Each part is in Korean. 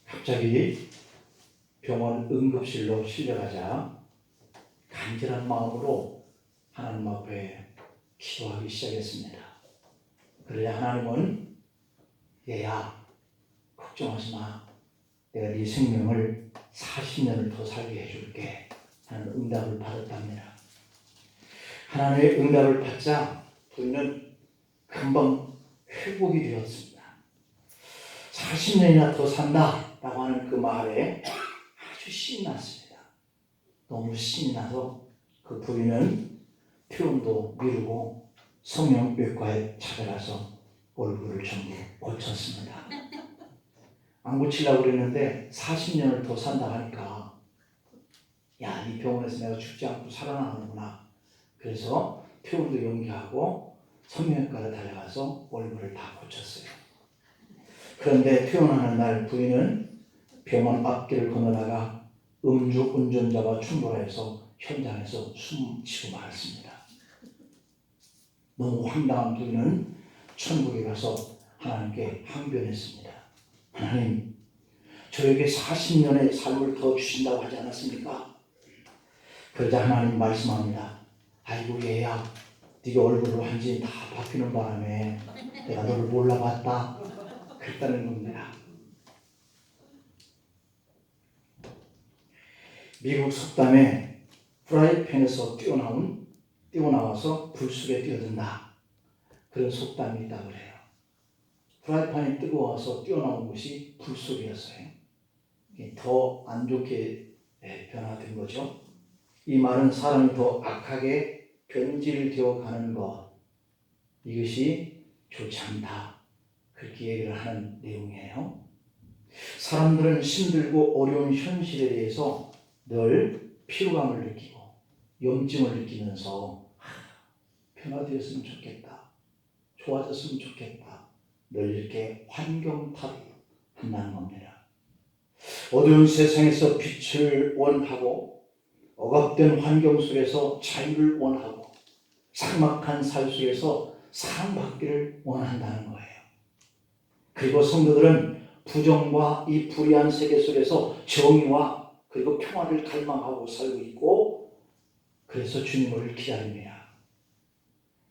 갑자기 병원 응급실로 실려가자 간절한 마음으로 하나님 앞에 기도하기 시작했습니다. 그러자 하나님은 얘야 걱정하지 마. 내가 네 생명을 40년을 더 살게 해줄게 하는 응답을 받았답니다. 하나님의 응답을 받자 부인은 금방 회복이 되었습니다. 40년이나 더 산다라고 하는 그 말에 아주 신이 났습니다. 너무 신이 나서 그 부인은 퇴원도 미루고 성형외과에 찾아가서 얼굴을 전부 고쳤습니다. 안 고치려고 그랬는데 40년을 더 산다 하니까 야, 이 병원에서 내가 죽지 않고 살아나는구나. 그래서 퇴원도 연기하고 성형외과를 달려가서 얼굴을 다 고쳤어요. 그런데 퇴원하는 날 부인은 병원 앞길을 건너다가 음주운전자와 충돌해서 현장에서 숨지고 말았습니다. 너무 황당한 부인은 천국에 가서 하나님께 항변했습니다. 하나님, 저에게 40년의 삶을 더 주신다고 하지 않았습니까? 그러자 하나님 말씀합니다. 아이고 얘야, 네가 얼굴을 완전히 다 바뀌는 바람에 내가 너를 몰라봤다. 그랬다는 겁니다. 미국 속담에 프라이팬에서 뛰어나와서 불 속에 뛰어든다. 그런 속담이 있다고 해요. 프라이팬이 뜨거워서 뛰어나온 것이 불 속이었어요. 더 안 좋게 변화된 거죠. 이 말은 사람이 더 악하게 변질되어 가는 것, 이것이 좋지 않다. 그렇게 얘기를 하는 내용이에요. 사람들은 힘들고 어려운 현실에 대해서 늘 피로감을 느끼고 염증을 느끼면서 변화되었으면 좋겠다. 좋아졌으면 좋겠다. 늘 이렇게 환경 탓을 한다는 겁니다. 어두운 세상에서 빛을 원하고 억압된 환경 속에서 자유를 원하고 삭막한 삶 속에서 사랑받기를 원한다는 거예요. 그리고 성도들은 부정과 이 불의한 세계 속에서 정의와 그리고 평화를 갈망하고 살고 있고 그래서 주님을 기다립니다.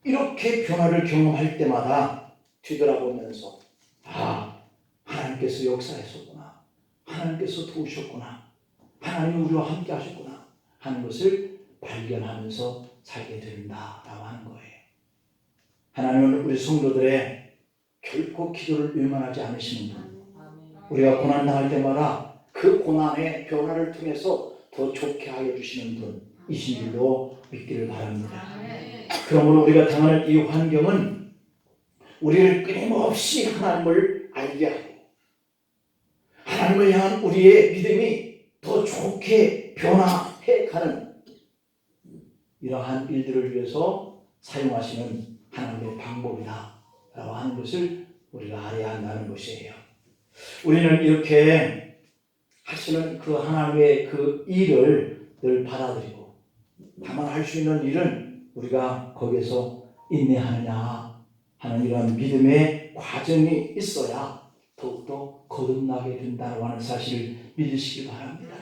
이렇게 변화를 경험할 때마다 뒤돌아보면서 하나님께서 역사하셨구나. 하나님께서 도우셨구나. 하나님이 우리와 함께 하셨구나 하는 것을 발견하면서 살게 된다라고 하는 거예요. 하나님은 우리 성도들의 결코 기도를 외면하지 않으시는 분. 우리가 고난당할 때마다 그 고난의 변화를 통해서 더 좋게 하여 주시는 분이신 줄로 믿기를 바랍니다. 그러므로 우리가 당하는 이 환경은 우리를 끊임없이 하나님을 알게 하고 하나님을 향한 우리의 믿음이 더 좋게 변화해가는 이러한 일들을 위해서 사용하시는 하나님의 방법이다라고 하는 것을 우리가 알아야 한다는 것이에요. 우리는 이렇게 하시는 그 하나님의 그 일을 늘 받아들이고 다만 할 수 있는 일은 우리가 거기에서 인내하느냐 하는 이런 믿음의 과정이 있어야 더욱더 거듭나게 된다고 하는 사실을 믿으시기 바랍니다.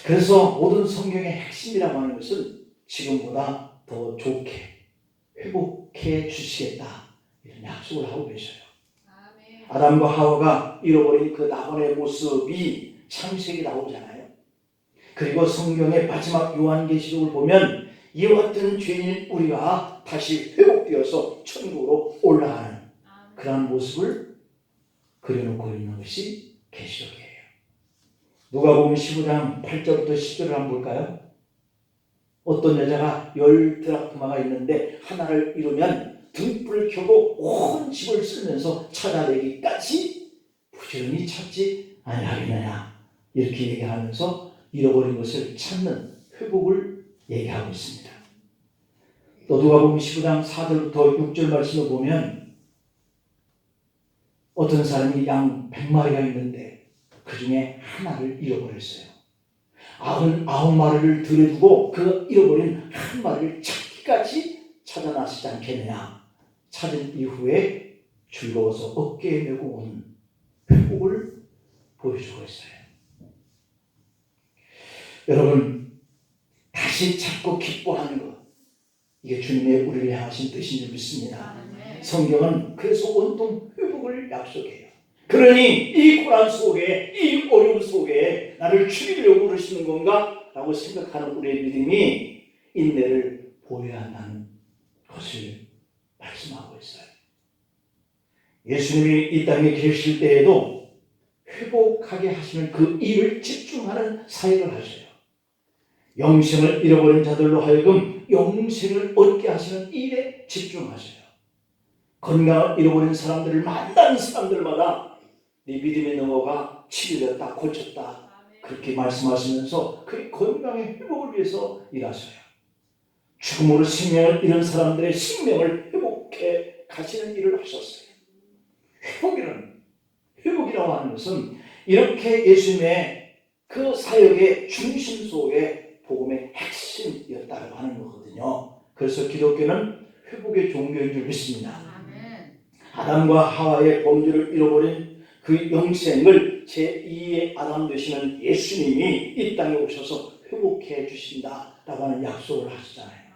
그래서 모든 성경의 핵심이라고 하는 것은 지금보다 더 좋게 회복해 주시겠다 이런 약속을 하고 계셔요. 아담과 하와가 잃어버린 그 낙원의 모습이 창세기에 나오잖아요. 그리고 성경의 마지막 요한계시록을 보면 이와 같은 죄인 우리가 다시 회복되어서 천국으로 올라가는 그런 모습을 그려놓고 있는 것이 계시록이에요. 누가복음 15장 8절부터 10절을 한번 볼까요? 어떤 여자가 10드라크마가 있는데 하나를 잃으면 등불을 켜고 온 집을 쓸면서 찾아내기까지 부지런히 찾지 아니하겠느냐 이렇게 얘기하면서 잃어버린 것을 찾는 회복을 얘기하고 있습니다. 또 누가복음 15장 4절부터 6절 말씀을 보면 어떤 사람이 양 100마리가 있는데 그 중에 하나를 잃어버렸어요. 99마리를 들여두고 그 잃어버린 한 마리를 찾기까지 찾아나시지 않겠느냐. 찾은 이후에 즐거워서 어깨에 메고 온 회복을 보여주고 있어요. 여러분, 다시 찾고 기뻐하는 것, 이게 주님의 우리를 향하신 뜻인 줄 믿습니다. 성경은 그래서 온통 회복을 약속해요. 그러니 이 고난 속에, 이 어려움 속에 나를 죽이려고 그러시는 건가? 라고 생각하는 우리의 믿음이 인내를 보여야 한다는 것을 말씀하고 있어요. 예수님이 이 땅에 계실 때에도 회복하게 하시는 그 일을 집중하는 사역을 하셔요. 영생을 잃어버린 자들로 하여금 영생을 얻게 하시는 일에 집중하셔요. 건강을 잃어버린 사람들을 만나는 사람들마다 네 믿음의 능호가 치료됐다, 고쳤다, 그렇게 말씀하시면서 그 건강의 회복을 위해서 일하셔요. 죽음으로 생명을 잃은 사람들의 생명을 회복해 가시는 일을 하셨어요. 회복이라고 하는 것은 이렇게 예수님의 그 사역의 중심 속에 복음의 핵심이었다고 하는 거거든요. 그래서 기독교는 회복의 종교인 줄 믿습니다. 아담과 하와의 범죄를 잃어버린 그 영생을 제2의 아담 되시는 예수님이 이 땅에 오셔서 회복해 주신다라고 하는 약속을 하시잖아요.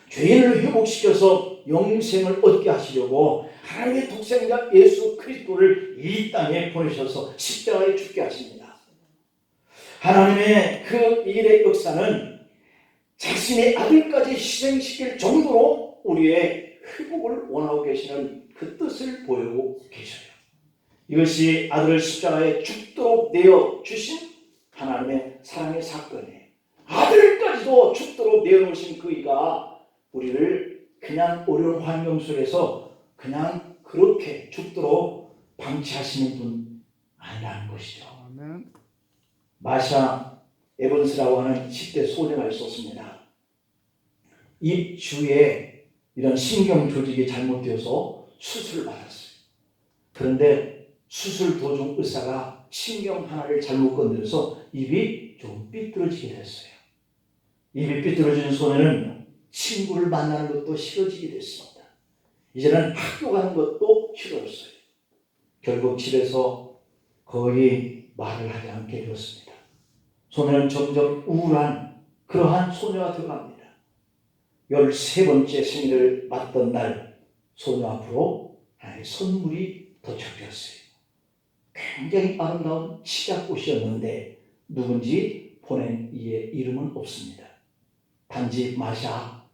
죄인을 회복시켜서 영생을 얻게 하시려고 하나님의 독생자 예수 그리스도를 이 땅에 보내셔서 십자가에 죽게 하십니다. 하나님의 그 일의 역사는 자신의 아들까지 희생시킬 정도로 우리의 회복을 원하고 계시는 그 뜻을 보이고 계셔요. 이것이 아들을 십자가에 죽도록 내어주신 하나님의 사랑의 사건이에요. 아들까지도 죽도록 내어놓으신 그 이가 우리를 그냥 어려운 환경 속에서 그냥 그렇게 죽도록 방치하시는 분 아니라는 것이죠. 아멘. 마샤 에번스라고 하는 10대 소녀가 있었습니다. 입 주위에 이런 신경 조직이 잘못되어서 수술을 받았어요. 그런데 수술 도중 의사가 신경 하나를 잘못 건드려서 입이 좀 삐뚤어지게 됐어요. 입이 삐뚤어진 소녀는 친구를 만나는 것도 싫어지게 됐습니다. 이제는 학교 가는 것도 싫어졌어요. 결국 집에서 거의 말을 하지 않게 되었습니다. 소녀는 점점 우울한 그러한 소녀가 되어갑니다. 13번째 생일을 맞던 날 소녀 앞으로 하나의 선물이 도착되었어요. 굉장히 아름다운 치자꽃이었는데 누군지 보낸 이의 이름은 없습니다. 단지 마샤,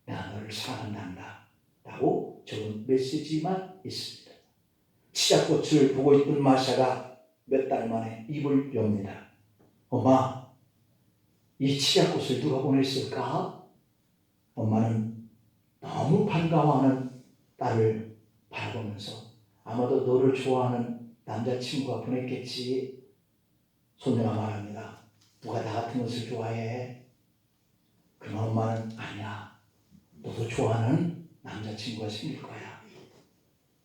내가 너를 사랑한다 라고 적은 메시지만 있습니다. 치자꽃을 보고 있던 마샤가 몇 달 만에 입을 엽니다. 엄마, 이 치자꽃을 누가 보냈을까? 엄마는 너무 반가워하는 딸을 바라보면서 아마도 너를 좋아하는 남자친구가 보냈겠지. 소녀가 말합니다. 누가 나 같은 것을 좋아해? 그러면 엄마는 아니야. 너도 좋아하는 남자친구가 생길 거야.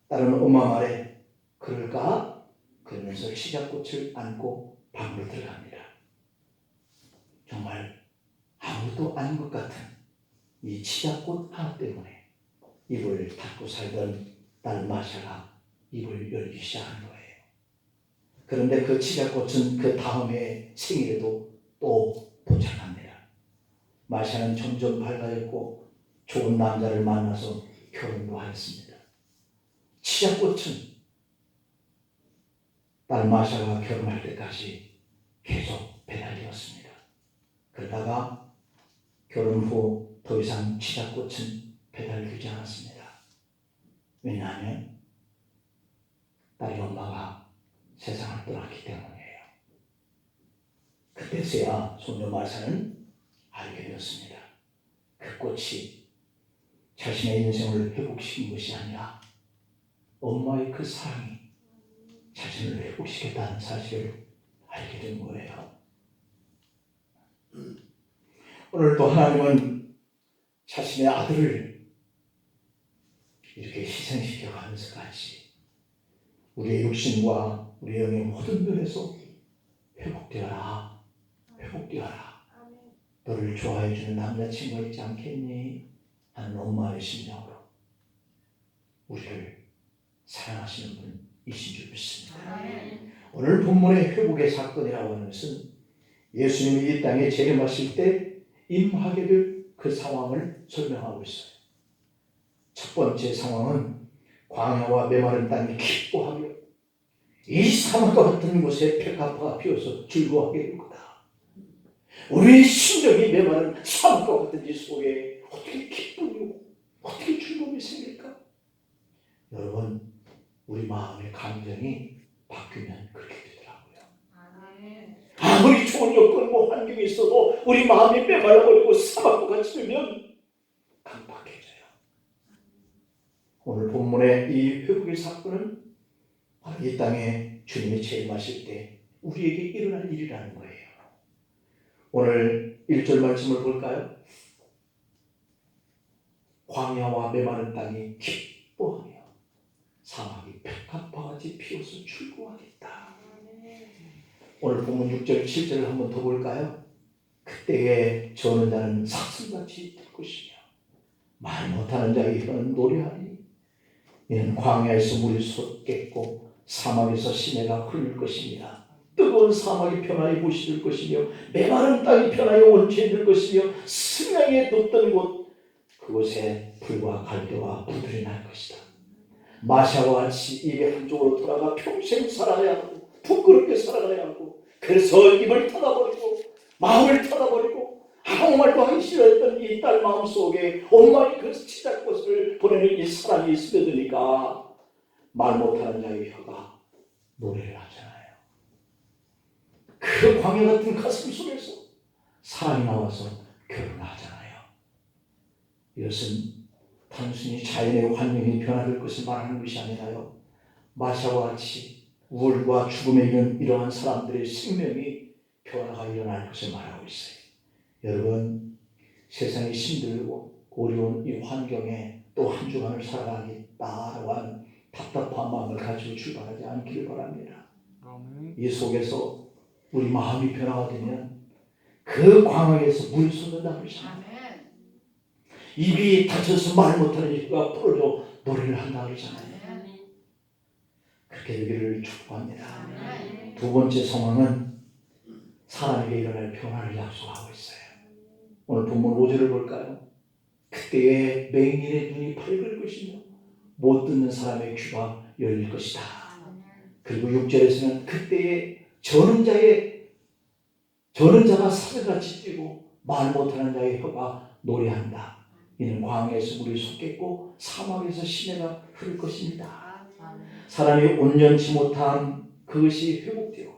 딸은 엄마 말에 그럴까? 그러면서 치자꽃을 안고 방으로 들어갑니다. 정말 아무것도 아닌 것 같은 이 치자꽃 하나 때문에 입을 닫고 살던 딸 마샤가 입을 열기 시작한 거예요. 그런데 그 치자꽃은 그 다음에 생일에도 또 도착합니다. 마샤는 점점 밝아졌고 좋은 남자를 만나서 결혼도 하였습니다. 치자꽃은 딸 마샤가 결혼할 때까지 계속 배달되었습니다. 그러다가 결혼 후 더 이상 치자꽃은 배달되지 않았습니다. 왜냐하면 딸의 엄마가 세상을 떠났기 때문이에요. 그때서야 소녀 마사는 알게 되었습니다. 그 꽃이 자신의 인생을 회복시킨 것이 아니라 엄마의 그 사랑이 자신을 회복시켰다는 사실을 알게 된 거예요. 오늘도 하나님은 자신의 아들을 이렇게 희생시켜 가면서까지 우리의 육신과 우리의 영의 모든 면에서 회복되어라. 너를 좋아해 주는 남자친구가 있지 않겠니? 하는 엄마의 심정으로 우리를 사랑하시는 분이신 줄 믿습니다. 오늘 본문의 회복의 사건이라고 하는 것은 예수님이 이 땅에 재림하실 때 임하게 될 그 상황을 설명하고 있어요. 첫 번째 상황은 광야와 메마른 땅이 기뻐하며 이 사막과 같은 곳에 백합화가 피어서 즐거워하게 될 거다. 우리의 심령이 메마른 사막과 같은 이 속에 어떻게 기쁨이고 어떻게 즐거움이 생길까? 여러분, 우리 마음의 감정이 바뀌면 그렇게 되더라고요. 아무리 좋은 여건과 환경이 있어도 우리 마음이 메말라버리고 사막과 같이 되면 강박해져요. 오늘 본문의 이 회복의 사건은 바로 이 땅에 주님이 재림하실 때 우리에게 일어날 일이라는 거예요. 오늘 1절 말씀을 볼까요? 광야와 메마른 땅이 기뻐하며 사막이 백합화같이 피어서 즐거워하겠다. 오늘 본문 6절 7절을 한번 더 볼까요? 그때에 저는 자는 사슴같이 될 것이며 말 못하는 자의 혀는 노래하니 이는 광야에서 물이 솟겠고 사막에서 시내가 흐를 것입니다. 뜨거운 사막이 변하여 부시될 것이며 메마른 땅이 변하여 원체될 것이며 승량에 돋던 곳 그곳에 불과 갈대와 부들이 날 것이다. 마샤와 같이 입이 한쪽으로 돌아가 평생 살아야 하고 부끄럽게 살아가야 하고 그래서 입을 닫아버리고 마음을 닫아버리고 아무 말도 하기 싫어했던 이 딸 마음속에 엄마의 그 치닫것을 보내는 이 사랑이 스며드니까 말 못하는 자의 혀가 노래를 하잖아요. 그 광야 같은 가슴 속에서 사랑이 나와서 결혼하잖아요. 이것은 단순히 자연의 환경이 변화될 것을 말하는 것이 아니라요. 마샤와 같이 우울과 죽음에 이른 이러한 사람들의 생명이 변화가 일어날 것을 말하고 있어요. 여러분, 세상이 힘들고 어려운 이 환경에 또 한 주간을 살아가겠다라고 하는 답답한 마음을 가지고 출발하지 않기를 바랍니다. 이 속에서 우리 마음이 변화가 되면 그 광야에서 물이 솟는다고 그러잖아요. 입이 닫혀서 말 못하는 입가 풀어져 노래를 한다고 그러잖아요. 그렇게 되기를 축복합니다. 두 번째 상황은 사람에게 일어날 변화를 약속하고 있어요. 오늘 본문 5절을 볼까요? 그때에 맹인의 눈이 밝을 것이며 못 듣는 사람의 귀가 열릴 것이다. 그리고 6절에서는 그때에 저는 자가 사슴같이 뛰고 말 못하는 자의 혀가 노래한다. 이는 광야에서 물이 솟겠고 사막에서 시내가 흐를 것입니다. 사람이 온전치 못한 그것이 회복되어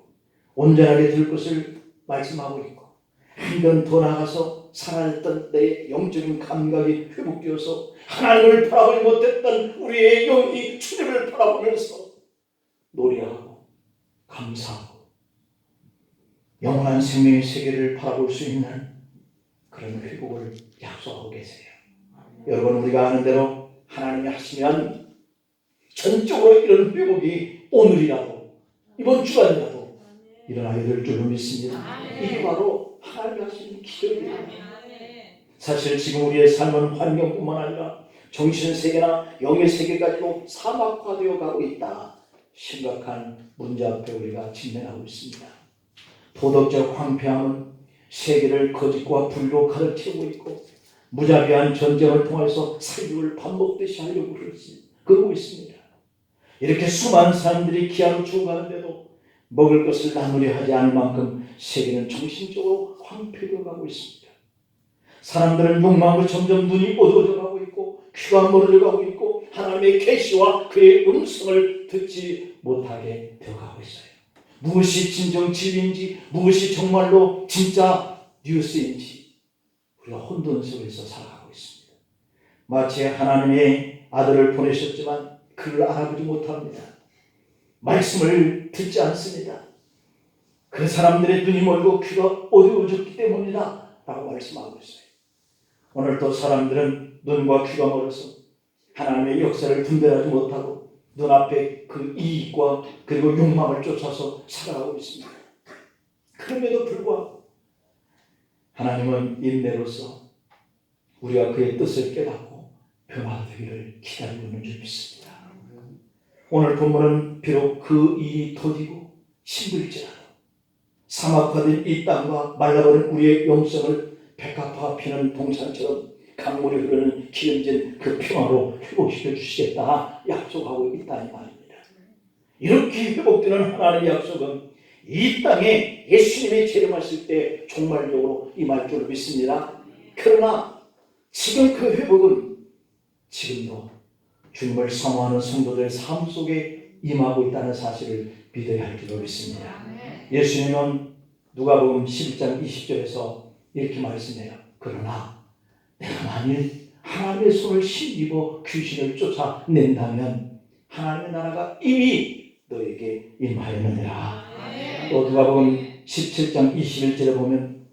온전하게 될 것을 말씀하고 있고 한 번 더 나가서 사라졌던 내 영적인 감각이 회복되어서 하나님을 바라보지 못했던 우리의 영이 주님을 바라보면서 노래하고 감사하고 영원한 생명의 세계를 바라볼 수 있는 그런 회복을 약속하고 계세요. 여러분, 우리가 아는 대로 하나님이 하시면 전적으로 이런 회복이 오늘이라도 이번 주간이라도 일어나게 될 줄로 믿습니다. 이게 바로 하나님이 하시는 기적이에요. 사실 지금 우리의 삶은 환경뿐만 아니라 정신세계나 영의 세계까지도 사막화되어 가고 있다. 심각한 문제 앞에 우리가 직면하고 있습니다. 도덕적 황폐함은 세계를 거짓과 불의로 가득 채우고 있고 무자비한 전쟁을 통해서 살육을 밥 먹듯이 하려고 그러고 있습니다. 이렇게 수많은 사람들이 기아로 죽어가는데도 먹을 것을 나누려 하지 않을 만큼 세계는 정신적으로 황폐되어 가고 있습니다. 사람들은 욕망으로 점점 눈이 어두워져 가고 있고 귀가 멀어져 가고 있고 하나님의 계시와 그의 음성을 듣지 못하게 되어가고 있어요. 무엇이 진정 진리인지 무엇이 정말로 진짜 뉴스인지 우리가 혼돈 속에서 살아가고 있습니다. 마치 하나님의 아들을 보내셨지만 그를 알아보지 못합니다. 말씀을 듣지 않습니다. 그 사람들의 눈이 멀고 귀가 어두워졌기 때문이다 라고 말씀하고 있어요. 오늘 또 사람들은 눈과 귀가 멀어서 하나님의 역사를 분별하지 못하고 눈앞에 그 이익과 그리고 욕망을 쫓아서 살아가고 있습니다. 그럼에도 불구하고 하나님은 인내로서 우리가 그의 뜻을 깨닫고 변화되기를 기다리고 있는 줄 믿습니다. 오늘 본문은 비록 그 일이 더디고 힘들지라도 사막화된 이 땅과 말라버린 우리의 영성을 백합화가 피는 동산처럼 강물이 흐르는 기름진 그 평화로 회복시켜 주시겠다 약속하고 있다는 말입니다. 이렇게 회복되는 하나님의 약속은 이 땅에 예수님이 재림하실 때 종말적으로 임할 줄 믿습니다. 그러나 지금 그 회복은 지금도 주님을 사모하는 성도들의 삶 속에 임하고 있다는 사실을 믿어야 할 줄로 믿습니다. 예수님은 누가복음 11장 20절에서 이렇게 말씀해요. 그러나 내가 만일 하나님의 손을 힘입어 귀신을 쫓아낸다면 하나님의 나라가 이미 너에게 임하였느니라. 또 누가복음 17장 21절에 보면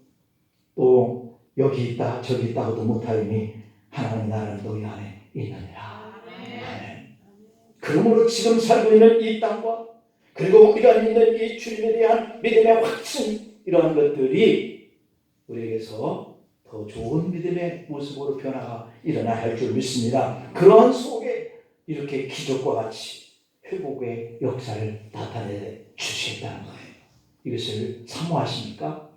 또 여기 있다 저기 있다고도 못하리니 하나님의 나라는 너희 안에 있느니라. 아멘. 그러므로 지금 살고 있는 이 땅과 그리고 우리가 믿는 이 주님에 대한 믿음의 확신 이러한 것들이 우리에게서 더 좋은 믿음의 모습으로 변화가 일어나야 할 줄 믿습니다. 그러한 속에 이렇게 기적과 같이 회복의 역사를 나타내 주시겠다는 거예요. 이것을 사모하십니까?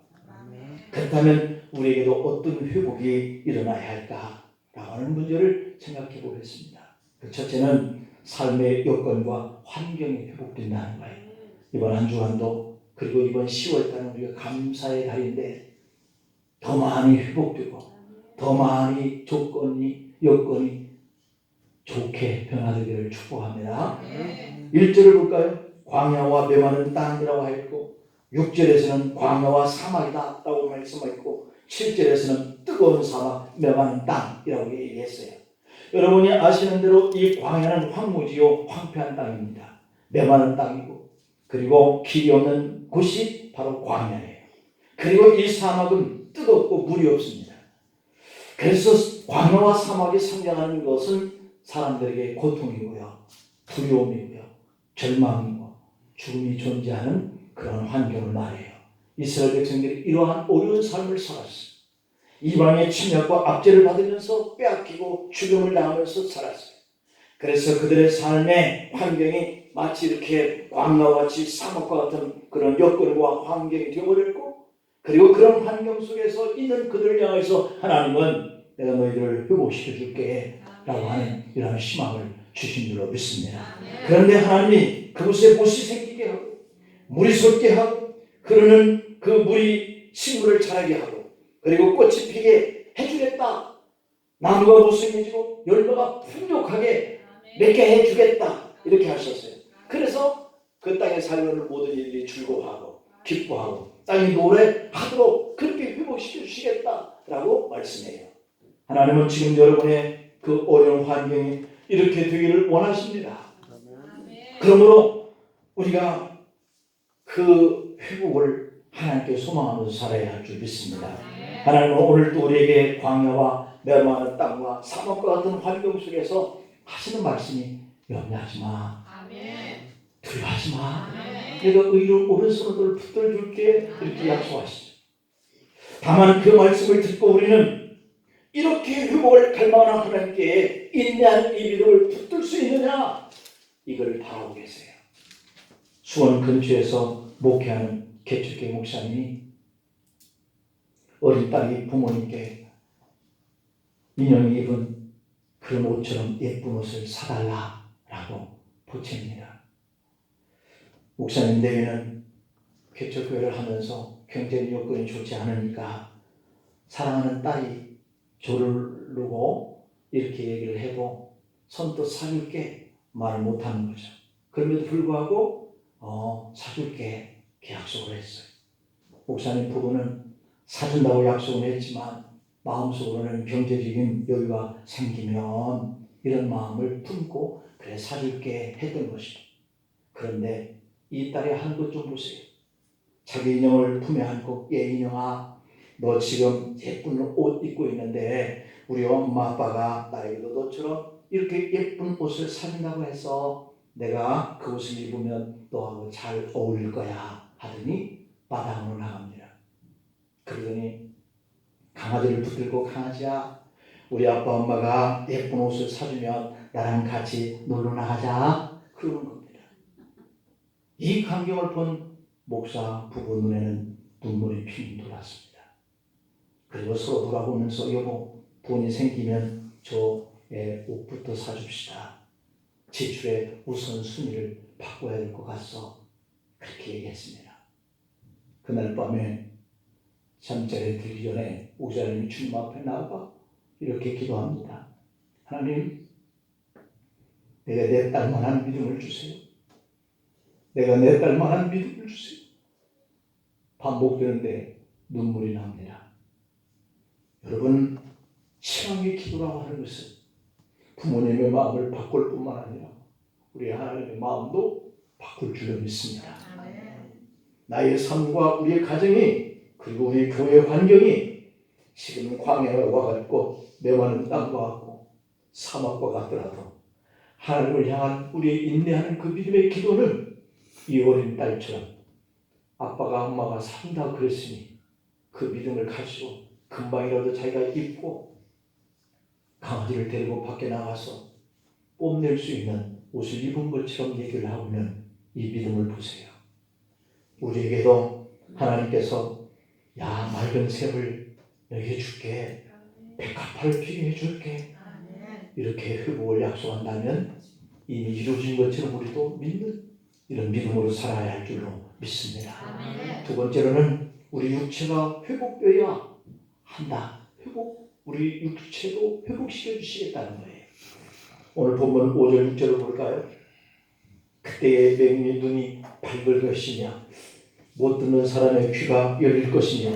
그렇다면 우리에게도 어떤 회복이 일어나야 할까라고 하는 문제를 생각해 보겠습니다. 그 첫째는 삶의 여건과 환경이 회복된다는 거예요. 이번 한 주간도 그리고 이번 10월달은 우리가 감사의 달인데 더 많이 회복되고 더 많이 여건이 좋게 변화되기를 축복합니다. 1절을 볼까요? 광야와 메마른 땅이라고 하였고 6절에서는 광야와 사막이다 라고 말씀하였고 7절에서는 뜨거운 사막 메마른 땅이라고 얘기했어요. 여러분이 아시는 대로 이 광야는 황무지요 황폐한 땅입니다. 메마른 땅이고 그리고 길이 없는 곳이 바로 광야예요. 그리고 이 사막은 뜨겁고 물이 없습니다. 그래서 광야와 사막이 상징하는 것은 사람들에게 고통이고요, 두려움이고요, 절망이고 죽음이 존재하는 그런 환경을 말해요. 이스라엘 백성들이 이러한 어려운 삶을 살았어요. 이방의 침략과 압제를 받으면서 빼앗기고 죽음을 당하면서 살았어요. 그래서 그들의 삶의 환경이 마치 이렇게 광야와 같이 사막과 같은 그런 여건과 환경이 되어버렸고 그리고 그런 환경 속에서 있는 그들을 향해서 하나님은 내가 너희들을 회복시켜 줄게 라고 하는 이런 희망을 주신 줄로 믿습니다. 그런데 하나님이 그곳에 못이 생기게 하고 물이 솟게 하고 흐르는 그 물이 식물을 자라게 하고 그리고 꽃이 피게 해주겠다. 나무가 무성해지고 열매가 풍족하게 맺게 해주겠다. 이렇게 하셨어요. 그래서 그 땅에 살는 모든 일들이 즐거워하고 기뻐하고 땅이 노래하도록 그렇게 회복시켜 주시겠다라고 말씀해요. 하나님은 지금 여러분의 그 어려운 환경이 이렇게 되기를 원하십니다. 그러므로 우리가 그 회복을 하나님께 소망하면서 살아야 할 줄 믿습니다. 하나님은 오늘도 우리에게 광야와 메마른 땅과 사막과 같은 환경 속에서 하시는 말씀이 염려하지 마. 두려워하지 마. 내가 의로 오른손을 붙들어 줄게 이렇게 약속하시죠. 다만 그 말씀을 듣고 우리는 이렇게 회복을 갈망하는 하나님께 인내하는 이 믿음을 붙들 수 있느냐 이걸 바라고 계세요. 수원 근처에서 목회하는 개척교회 목사님이 어린 딸이 부모님께 인형이 입은 그런 옷처럼 예쁜 옷을 사달라라고 보챕니다. 목사님 내외는 개척교회를 하면서 경제 여건이 좋지 않으니까 사랑하는 딸이 조르르고 이렇게 얘기를 해도 선뜻 사줄게 말을 못하는 거죠. 그럼에도 불구하고 사줄게 약속을 했어요. 목사님 부부는 사준다고 약속을 했지만 마음속으로는 경제적인 여유가 생기면 이런 마음을 품고 그래 사줄게 했던 것이죠. 그런데 이 딸이 하는 것 좀 보세요. 자기 인형을 품에 안고 얘 인형아 너 지금 예쁜 옷 입고 있는데 우리 엄마 아빠가 나에게도 너처럼 이렇게 예쁜 옷을 사준다고 해서 내가 그 옷을 입으면 너하고 잘 어울릴 거야 하더니 마당으로 나갑니다. 그러더니 강아지를 붙들고 강아지야 우리 아빠 엄마가 예쁜 옷을 사주면 나랑 같이 놀러 나가자 그러는 겁니다. 이 광경을 본 목사 부부 눈에는 눈물이 핑 돌았습니다. 그리고 서로 돌아보면서 여보, 돈이 생기면 저의 옷부터 사줍시다. 지출의 우선순위를 바꿔야 될 것 같소. 그렇게 얘기했습니다. 그날 밤에 잠자리에 들기 전에 목사님이 주님 앞에 나가 이렇게 기도합니다. 하나님, 내가 내 딸만한 믿음을 주세요. 내가 내 딸만한 믿음을 주세요. 반복되는데 눈물이 납니다. 여러분, 신앙의 기도라고 하는 것은 부모님의 마음을 바꿀 뿐만 아니라 우리 하나님의 마음도 바꿀 줄로 믿습니다. 나의 삶과 우리의 가정이 그리고 우리 교회 환경이 지금 광야와 같고 메마른 땅과 같고 사막과 같더라도 하나님을 향한 우리의 인내하는 그 믿음의 기도는 이 어린 딸처럼 아빠가 엄마가 산다 그랬으니 그 믿음을 가지고 금방이라도 자기가 입고 강아지를 데리고 밖에 나가서 뽐낼 수 있는 옷을 입은 것처럼 얘기를 하고 있는 이 믿음을 보세요. 우리에게도 하나님께서 야, 맑은 샘을 너에게 줄게, 백합화를 피게 해줄게, 이렇게 회복을 약속한다면 이미 이루어진 것처럼 우리도 믿는 이런 믿음으로 살아야 할 줄로 믿습니다. 두 번째로는 우리 육체가 회복되어야 한다. 우리 육체도 회복시켜 주시겠다는 거예요. 오늘 본문 5절 6절을 볼까요? 그때의 맹인의 눈이 밝을 것이며 못 듣는 사람의 귀가 열릴 것이며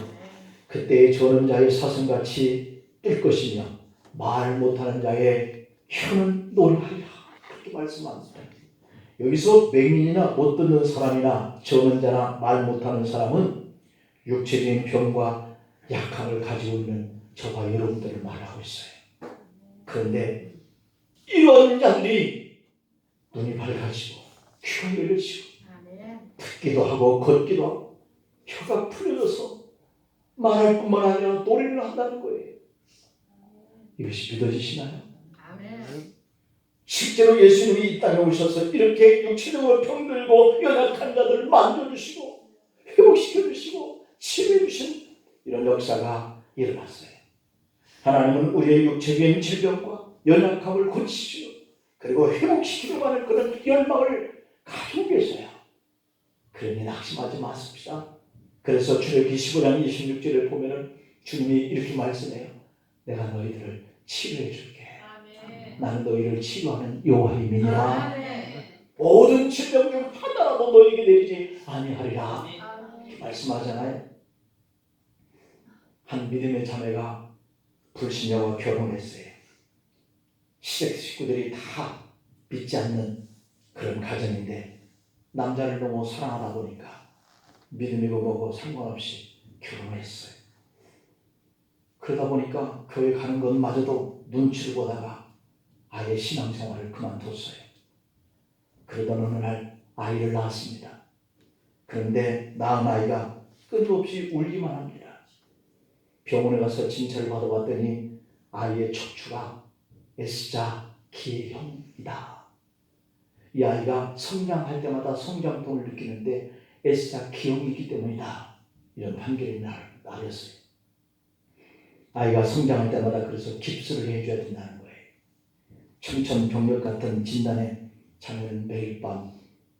그때의 저는 자의 사슴같이 뜰 것이며 말 못하는 자의 혀는 노래하리라. 그렇게 말씀합니다. 여기서 맹인이나 못 듣는 사람이나 저는 자나 말 못하는 사람은 육체적인 병과 약함을 가지고 있는 저와 여러분들을 말하고 있어요. 그런데 이런 자들이 눈이 밝아지고 귀가 열려지고 듣기도 하고 걷기도 하고 혀가 풀려져서 말할 뿐만 아니라 노래를 한다는 거예요. 이것이 믿어지시나요? 실제로 예수님이 이 땅에 오셔서 이렇게 육체적으로 병들고 연약한 자들을 만져주시고 회복시켜주시고 치료해주신 이런 역사가 일어났어요. 하나님은 우리의 육체적인 질병과 연약함을 고치시고 그리고 회복시키려고 하는 그런 열망을 가지고 계세요. 그러니 낙심하지 마십시다. 그래서 출애굽기 15장 26절을 보면은 주님이 이렇게 말씀해요. 내가 너희들을 치료해 줄게. 나는 너희를 치료하는 여호와임이니라. 모든 질병 중 하나라도 너희에게 내리지 아니하리라. 이렇게 말씀하잖아요. 한 믿음의 자매가 불신자와 결혼했어요. 시댁 식구들이 다 믿지 않는 그런 가정인데 남자를 너무 사랑하다 보니까 믿음이고 뭐고 상관없이 결혼했어요. 그러다 보니까 교회 가는 것마저도 눈치를 보다가 아예 신앙생활을 그만뒀어요. 그러던 어느 날 아이를 낳았습니다. 그런데 낳은 아이가 끊임없이 울기만 합니다. 병원에 가서 진찰을 받아봤더니 아이의 척추가 S자 기형이다. 이 아이가 성장할 때마다 성장통을 느끼는데 S자 기형이기 때문이다. 이런 판결이 나렸어요. 아이가 성장할 때마다 그래서 깁스를 해줘야 된다는 거예요. 청천벽력 같은 진단에 자매는 매일 밤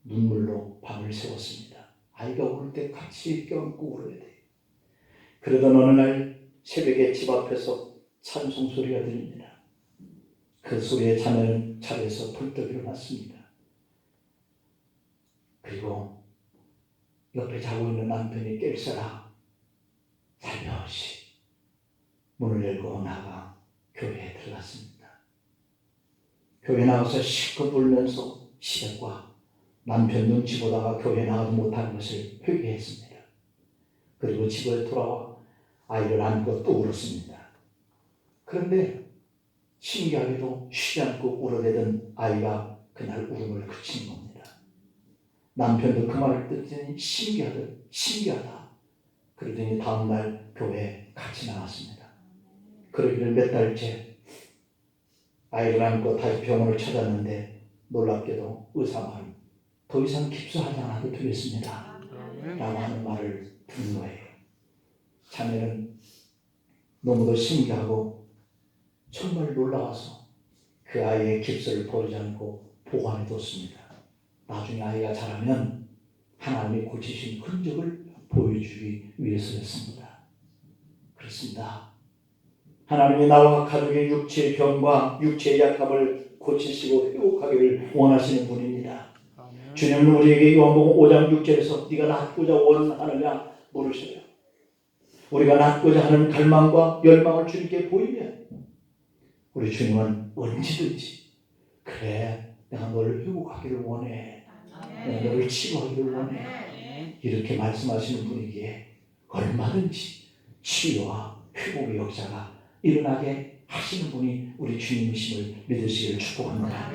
눈물로 밤을 새웠습니다. 아이가 울 때 같이 껴안고 울어야 돼요. 그러던 어느 날 새벽에 집 앞에서 찬송 소리가 들립니다. 그 소리에 자매는 자리에서 벌떡 일어났습니다. 그리고 옆에 자고 있는 남편이 깰세라 살며시 문을 열고 나가 교회에 들어갔습니다. 교회 나가서 실컷 울면서 시댁과 남편 눈치 보다가 교회 나가지 못한 것을 회개했습니다. 그리고 집에 돌아와 아이를 안고 또 울었습니다. 그런데 신기하게도 쉬지 않고 울어대던 아이가 그날 울음을 그친 겁니다. 남편도 그 말을 듣더니 신기하다. 그러더니 다음날 교회에 같이 나갔습니다. 그러기를 몇 달째 아이를 안고 다시 병원을 찾았는데 놀랍게도 의사 말은 더 이상 깁스하지 않아도 되겠습니다. 라고 하는 말을 듣는 거예요. 자매는 너무도 신기하고 정말 놀라워서 그 아이의 깁스를 버리지 않고 보관해 뒀습니다. 나중에 아이가 자라면 하나님이 고치신 흔적을 보여주기 위해서였습니다. 그렇습니다. 하나님이 나와 가족의 육체의 병과 육체의 약함을 고치시고 회복하기를 원하시는 분입니다. 주님은 우리에게 요한복음 5장 6절에서 네가 낫고자 원하느냐 물으셔요. 우리가 낫고자 하는 갈망과 열망을 주님께 보이면 우리 주님은 언제든지 그래 내가 너를 회복하기를 원해, 내가 너를 치유하기를 원해 이렇게 말씀하시는 분이기에 얼마든지 치유와 회복의 역사가 일어나게 하시는 분이 우리 주님이심을 믿으시기를 축복합니다.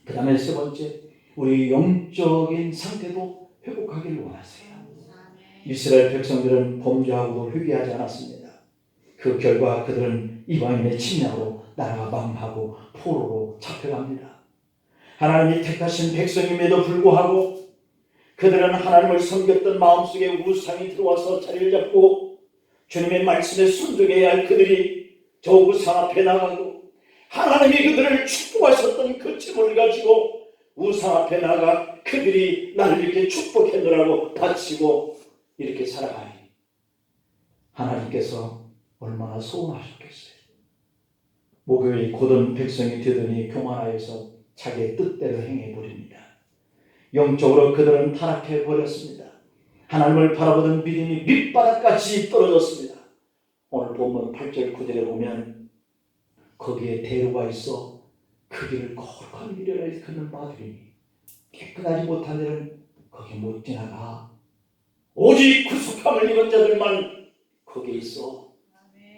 그 다음에 세 번째, 우리 영적인 상태도 회복하기를 원하세요. 이스라엘 백성들은 범죄하고도 회개하지 않았습니다. 그 결과 그들은 이방인의 침략으로 나라가 망하고 포로로 잡혀갑니다. 하나님이 택하신 백성임에도 불구하고 그들은 하나님을 섬겼던 마음속에 우상이 들어와서 자리를 잡고 주님의 말씀에 순종해야 할 그들이 저 우상 앞에 나가고 하나님이 그들을 축복하셨던 그 재물을 가지고 우상 앞에 나가 그들이 나를 이렇게 축복했노라고 바치고 이렇게 살아가니 하나님께서 얼마나 서운하셨겠어요. 목요일 곧은 백성이 되더니 교만하여서 자기의 뜻대로 행해버립니다. 영적으로 그들은 타락해버렸습니다. 하나님을 바라보던 믿음이 밑바닥까지 떨어졌습니다. 오늘 본문 8절 9절에 보면 거기에 대로가 있어 그 길을 거룩한 길이라 걷는 바들이니 깨끗하지 못한 데는 거기 못 지나가 오직 구속함을 입은 자들만 거기에 있어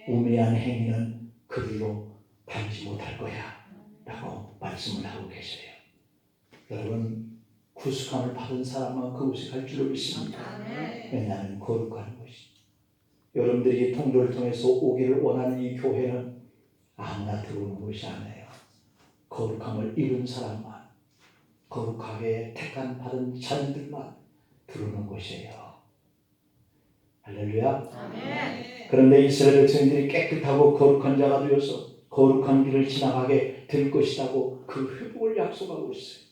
우매한 행위는 그 길로 다니지 못할 거야 라고 말씀을 하고 계세요. 여러분 구속함을 받은 사람만 그곳에 갈 줄로 믿습니다. 왜냐하면 거룩한 것이 여러분들이 통로를 통해서 오기를 원하는 이 교회는 아무나 들어오는 것이 아니에요. 거룩함을 입은 사람만, 거룩하게 택한 받은 자녀들만 들어오는 것이에요. 할렐루야. 그런데 이스라엘 백성들이 깨끗하고 거룩한 자가 되어서 거룩한 길을 지나가게 될 것이라고 그 회복을 약속하고 있어요.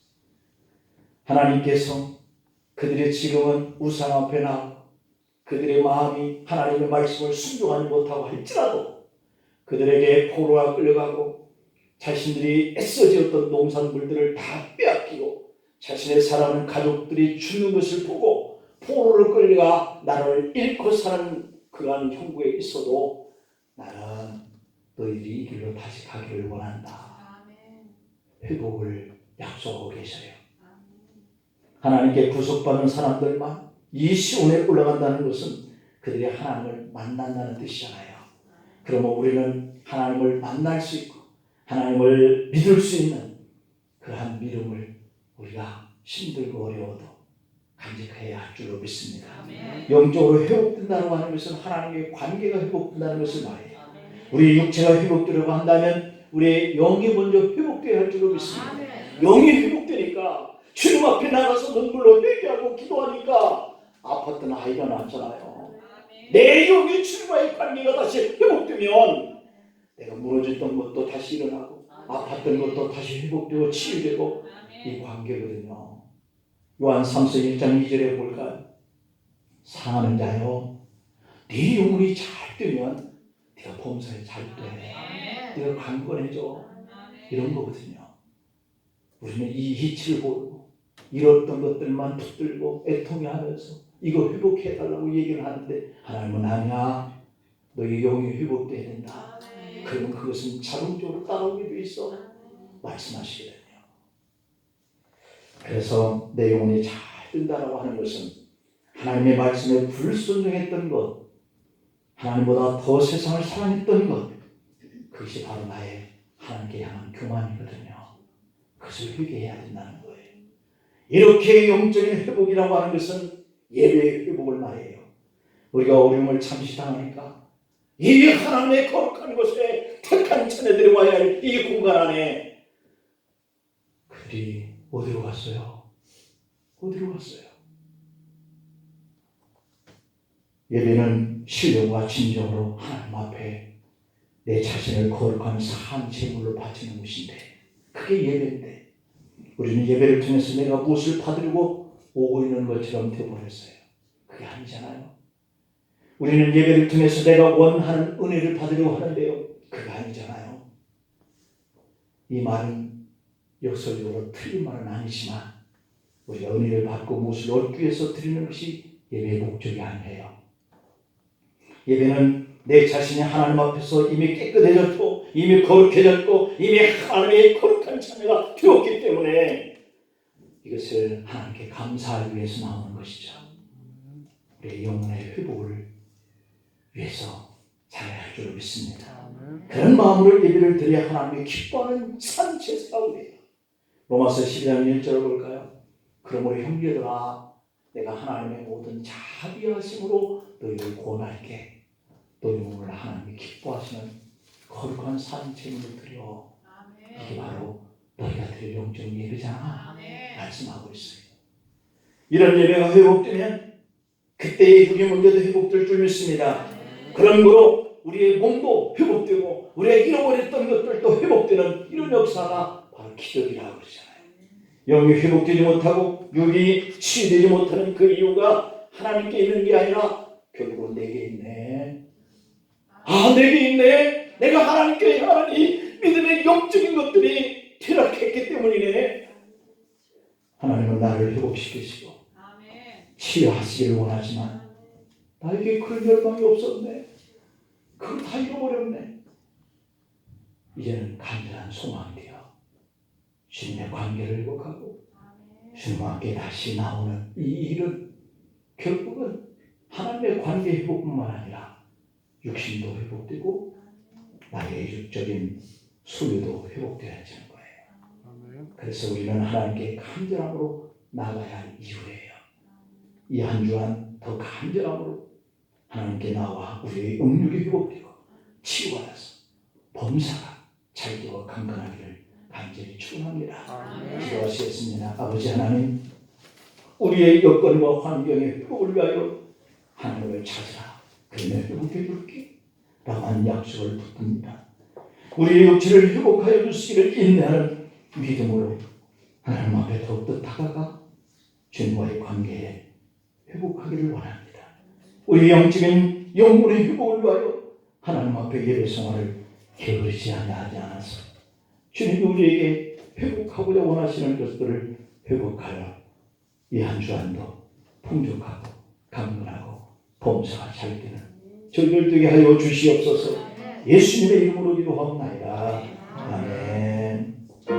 하나님께서 그들의 지금은 우상 앞에 나와 그들의 마음이 하나님의 말씀을 순종하지 못하고 할지라도 그들에게 포로가 끌려가고 자신들이 애써지었던 농산물들을 다 빼앗기고 자신의 사랑하는 가족들이 죽는 것을 보고 포로를 끌려가 나라를 잃고 사는 그러한 형국에 있어도 나는 너희들이 이 길로 다시 가기를 원한다. 회복을 약속하고 계셔요. 하나님께 구속받은 사람들만 이 시온에 올라간다는 것은 그들이 하나님을 만난다는 뜻이잖아요. 그러면 우리는 하나님을 만날 수 있고 하나님을 믿을 수 있는 그러한 믿음을 우리가 힘들고 어려워도 간직해야 할 줄로 믿습니다. 영적으로 회복된다고 하는 것은 하나님의 관계가 회복된다는 것을 말해요. 우리 육체가 회복되려고 한다면 우리의 영이 먼저 회복되어야 할 줄로 믿습니다. 영이 회복되니까 주님 앞에 나가서 눈물로 회개하고 기도하니까 아팠던 아이가 낫잖아요. 내 영이 주님과의 관계가 다시 회복되면 내가 무너졌던 것도 다시 일어나고 아팠던 것도 다시 회복되고 치유되고 이 관계거든요. 요한 3서 1장 2절에 볼까요? 사랑하는 자여 네 영혼이 잘 되면 네가 범사에 잘 돼. 네가 강건해져. 이런 거거든요. 우리는 이 이치를 보고 잃었던 것들만 붙들고 애통해하면서 이거 회복해달라고 얘기를 하는데 하나님은 아니야. 너의 영이 회복돼야 된다. 그러면 그것은 자동적으로 따라오게 돼 있어. 말씀하시거든요. 그래서 내 영혼이 잘 된다라고 하는 것은 하나님의 말씀에 불순종했던 것, 하나님보다 더 세상을 사랑했던 것, 그것이 바로 나의 하나님께 향한 교만이거든요. 그것을 회개해야 된다는 거예요. 이렇게 영적인 회복이라고 하는 것은 예배의 회복을 말해요. 우리가 어려움을 잠시 당하니까 이 하나님의 거룩한 곳에 택한 자녀들이 와야 할 이 공간 안에 그들이 어디로 갔어요? 어디로 갔어요? 예배는 신령과 진정으로 하나님 앞에 내 자신을 거룩한 산 제물로 바치는 것인데, 그게 예배인데 우리는 예배를 통해서 내가 무엇을 받으려고 오고 있는 것처럼 되어버렸어요. 그게 아니잖아요. 우리는 예배를 통해서 내가 원하는 은혜를 받으려고 하는데요, 그게 아니잖아요. 이 말은 역설적으로 틀린 말은 아니지만 우리가 은혜를 받고 무엇을 얻기 위해서 드리는 것이 예배의 목적이 아니에요. 예배는 내 자신이 하나님 앞에서 이미 깨끗해졌고 이미 거룩해졌고 이미 하나님의 거룩한 자녀가 되었기 때문에 이것을 하나님께 감사하기 위해서 나오는 것이죠. 우리의 영혼의 회복을 위해서 살아야 할 줄 믿습니다. 그런 마음으로 예배를 드려야 하나님이 기뻐하는 산 제사가 돼요. 로마서 12장 1절을 볼까요? 그러므로 형제들아, 내가 하나님의 모든 자비하심으로 너희를 권할게. 너희 몸을 하나님이 기뻐하시는 거룩한 산 제물을 드려. 이게 바로 너희가 드릴 영적 예배잖아. 말씀하고 있어요. 이런 예배가 회복되면 그때의 육의 문제도 회복될 줄 믿습니다. 그런 거로 우리의 몸도 회복되고 우리가 잃어버렸던 것들도 회복되는 이런 역사가 바로 기적이라고 그러잖아요. 영이 회복되지 못하고 육이 치유되지 못하는 그 이유가 하나님께 있는 게 아니라 결국은 내게 있네. 내게 있네. 내가 하나님께 향하는 이 믿음의 영적인 것들이 퇴락했기 때문이네. 하나님은 나를 회복시키시고 치유하시기를 원하지만 나에게 그런 열망이 없었네. 그걸 다 잃어버렸네. 이제는 간절한 소망이 되어 주님의 관계를 회복하고 주님과 함께 다시 나오는 이 일은 결국은 하나님의 관계 회복뿐만 아니라 육신도 회복되고 나의 육적인 소유도 회복되어야 하는 거예요. 그래서 우리는 하나님께 간절함으로 나가야 할 이유예요. 이 한 주간 더 간절함으로 하나님께 나와 우리의 영육이 회복되고 치유받아서 범사가 잘되고 강건하기를 간절히 축원합니다. 기도하시겠습니다. 아버지 하나님, 우리의 여건과 환경의 회복을 위하여 하나님을 찾으라. 그러면 회복해 줄게 라고 하는 약속을 붙듭니다. 우리의 육체를 회복하여 주시기를 인내하는 믿음으로 하나님 앞에 더욱더 다가가 주님과의 관계에 회복하기를 원합니다. 우리 영적인 영혼의 회복을 위하여 하나님 앞에 예배 생활을 게으르지 하지 않아서 주님이 우리에게 회복하고자 원하시는 것들을 회복하여 이 한 주간도 풍족하고 강건하고 범사가 잘 되는 저희들 되게 하여 주시옵소서. 예수님의 이름으로 기도하옵나이다. 아멘.